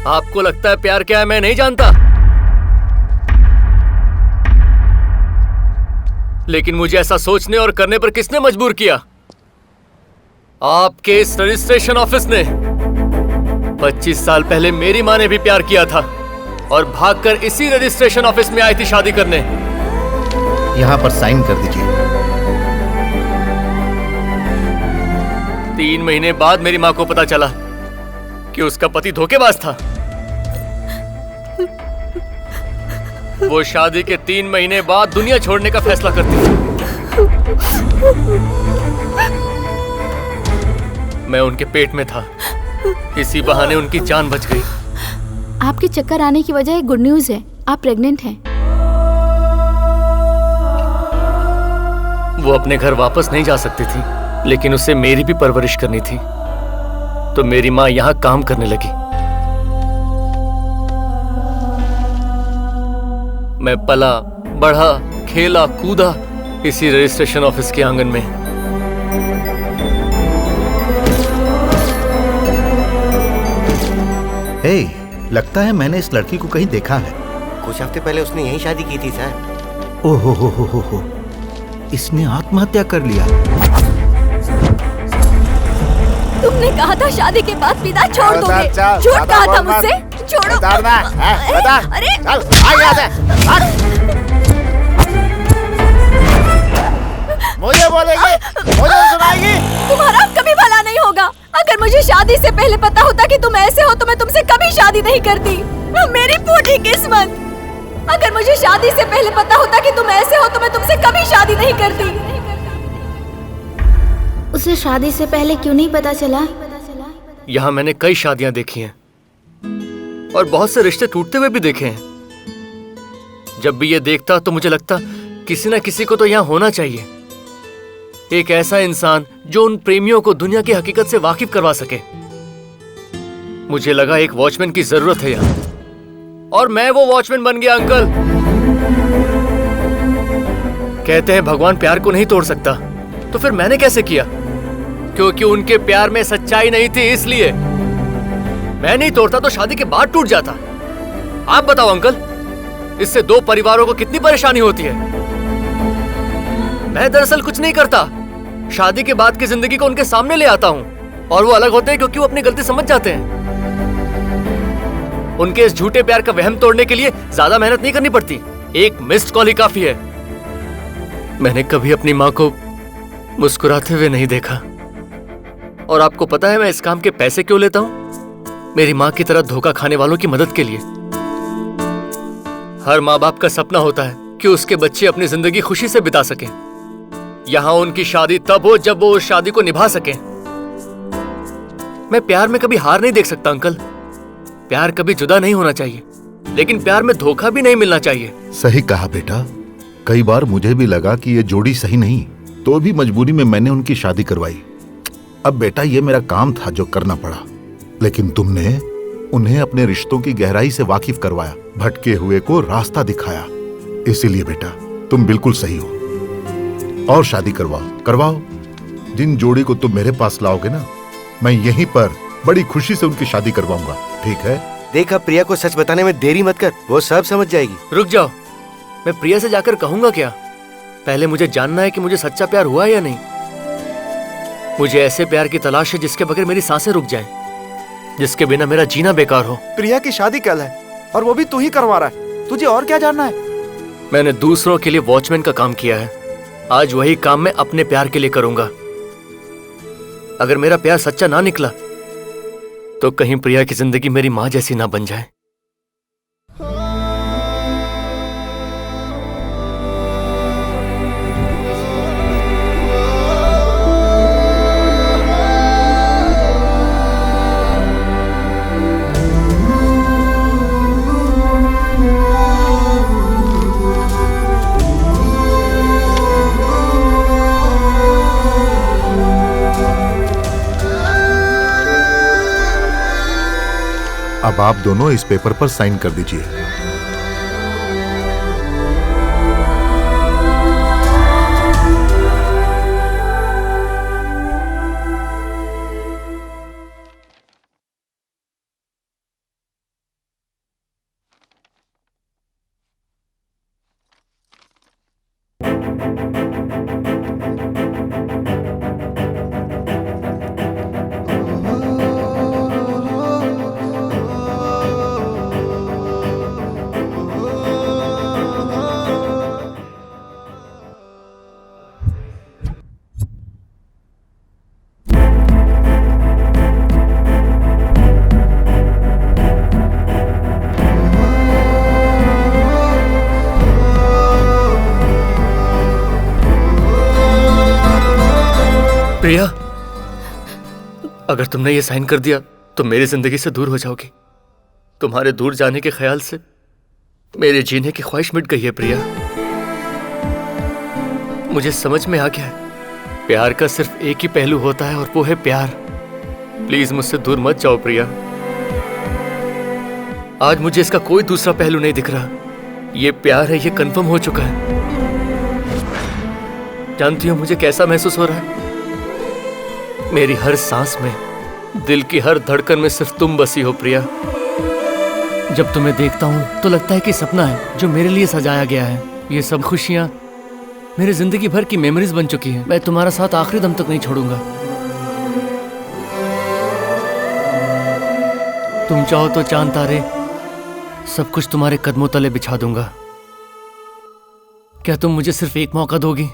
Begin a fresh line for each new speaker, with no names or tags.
आपको लगता है प्यार क्या है मैं नहीं जानता, लेकिन मुझे ऐसा सोचने और करने पर किसने मजबूर किया? आपके इस रजिस्ट्रेशन ऑफिस ने। 25 साल पहले मेरी माँ ने भी प्यार किया था और भागकर इसी रजिस्ट्रेशन ऑफिस में आई थी शादी करने।
यहाँ पर साइन कर दीजिए।
3 महीने बाद मेरी माँ को पता चला कि उसका पति धोखेबाज था। वो शादी के 3 महीने बाद दुनिया छोड़ने का फैसला करती थी। मैं उनके पेट में था, इसी बहाने उनकी जान बच गई।
आपके चक्कर आने की वजह एक गुड न्यूज है, आप प्रेग्नेंट हैं।
वो अपने घर वापस नहीं जा सकती थी, लेकिन उसे मेरी भी परवरिश करनी थी, तो मेरी माँ यहाँ काम करने लगी। मैं पला बढ़ा, खेला कूदा इसी रजिस्ट्रेशन ऑफिस के आंगन में।
हे, लगता है मैंने इस लड़की को कहीं देखा है।
कुछ हफ्ते पहले उसने यही शादी की थी सर।
ओहो हो, इसने आत्महत्या कर लिया।
तुमने कहा था शादी के बाद पिता छोड़ दोगे, झूठ कहा था मुझसे। छोड़ो। अरे
चल, आ यहाँ से। मुझे बोलेगी, मुझे सुनाएगी।
तुम्हारा कभी भला नहीं होगा। अगर मुझे शादी से पहले पता होता कि तुम ऐसे हो तो मैं तुमसे कभी शादी नहीं करती। मेरी फूटी किस्मत। अगर मुझे शादी से पहले पता होता कि तुम ऐसे हो तो मैं तुमसे कभी शादी नहीं करती।
उसे शादी से पहले क्यों नहीं पता चला?
यहाँ मैंने कई शादियां देखी हैं और बहुत से रिश्ते टूटते हुए भी देखे हैं। जब भी ये देखता तो मुझे लगता किसी न किसी को तो यहाँ होना चाहिए, एक ऐसा इंसान जो उन प्रेमियों को दुनिया की हकीकत से वाकिफ करवा सके। मुझे लगा एक वॉचमैन की जरूरत है यहाँ, और मैं वो वॉचमैन बन गया। अंकल कहते हैं भगवान प्यार को नहीं तोड़ सकता, तो फिर मैंने कैसे किया? क्योंकि उनके प्यार में सच्चाई नहीं थी, इसलिए। मैं नहीं तोड़ता तो शादी के बाद टूट जाता। आप बताओ अंकल, इससे 2 परिवारों को कितनी परेशानी होती है। मैं दरअसल कुछ नहीं करता, शादी के बाद की जिंदगी को उनके सामने ले आता हूँ और वो अलग होते हैं क्योंकि वो अपनी गलती समझ जाते हैं। उनके इस झूठे प्यार का वहम तोड़ने के लिए ज्यादा मेहनत नहीं करनी पड़ती, एक मिस्ड कॉल ही काफी है। मैंने कभी अपनी माँ को मुस्कुराते हुए नहीं देखा, और आपको पता है मैं इस काम के पैसे क्यों लेता हूँ? मेरी माँ की तरह धोखा खाने वालों की मदद के लिए। हर माँ बाप का सपना होता है कि उसके बच्चे अपनी जिंदगी खुशी से बिता सकें। यहाँ उनकी शादी तब हो जब वो उस शादी को निभा सकें। मैं प्यार में कभी हार नहीं देख सकता अंकल। प्यार कभी जुदा नहीं होना चाहिए, लेकिन प्यार में धोखा भी नहीं मिलना चाहिए।
सही कहा बेटा। कई बार मुझे भी लगा कि ये जोड़ी सही नहीं, तो भी मजबूरी में मैंने उनकी शादी करवाई। अब बेटा ये मेरा काम था जो करना पड़ा, लेकिन तुमने उन्हें अपने रिश्तों की गहराई से वाकिफ करवाया, भटके हुए को रास्ता दिखाया। इसीलिए बेटा तुम बिल्कुल सही हो। और शादी करवाओ। जिन जोड़ी को तुम मेरे पास लाओगे ना, मैं यहीं पर बड़ी खुशी से उनकी शादी करवाऊंगा, ठीक है?
देखा, प्रिया को सच बताने में देरी मत कर, वो सब समझ जाएगी।
रुक जाओ, मैं प्रिया से जाकर कहूंगा क्या? पहले मुझे जानना है कि मुझे सच्चा प्यार हुआ या नहीं। मुझे ऐसे प्यार की तलाश है जिसके बगैर मेरी सांसें रुक जाएं, जिसके बिना मेरा जीना बेकार हो।
प्रिया की शादी कल है और वो भी तू ही करवा रहा है, तुझे और क्या जानना है?
मैंने दूसरों के लिए वॉचमैन का काम किया है, आज वही काम मैं अपने प्यार के लिए करूंगा। अगर मेरा प्यार सच्चा ना निकला तो कहीं प्रिया की जिंदगी मेरी माँ जैसी ना बन जाए।
अब आप दोनों इस पेपर पर साइन कर दीजिए।
प्रिया, अगर तुमने ये साइन कर दिया तो मेरी जिंदगी से दूर हो जाओगी। तुम्हारे दूर जाने के ख्याल से मेरे जीने की ख्वाहिश मिट गई है प्रिया। मुझे समझ में आ गया है, प्यार का सिर्फ एक ही पहलू होता है और वो है प्यार। प्लीज मुझसे दूर मत जाओ प्रिया। आज मुझे इसका कोई दूसरा पहलू नहीं दिख रहा। ये प्यार है, ये कंफर्म हो चुका है। जानती हो मुझे कैसा महसूस हो रहा है? मेरी हर सांस में, दिल की हर धड़कन में सिर्फ तुम बसी हो प्रिया। जब तुम्हें देखता हूं तो लगता है कि सपना है जो मेरे लिए सजाया गया है। ये सब खुशियां मेरी जिंदगी भर की मेमोरीज बन चुकी हैं। मैं तुम्हारा साथ आखिरी दम तक नहीं छोड़ूंगा। तुम चाहो तो चांद तारे सब कुछ तुम्हारे कदमों तले बिछा दूंगा। क्या तुम मुझे सिर्फ एक मौका दोगी?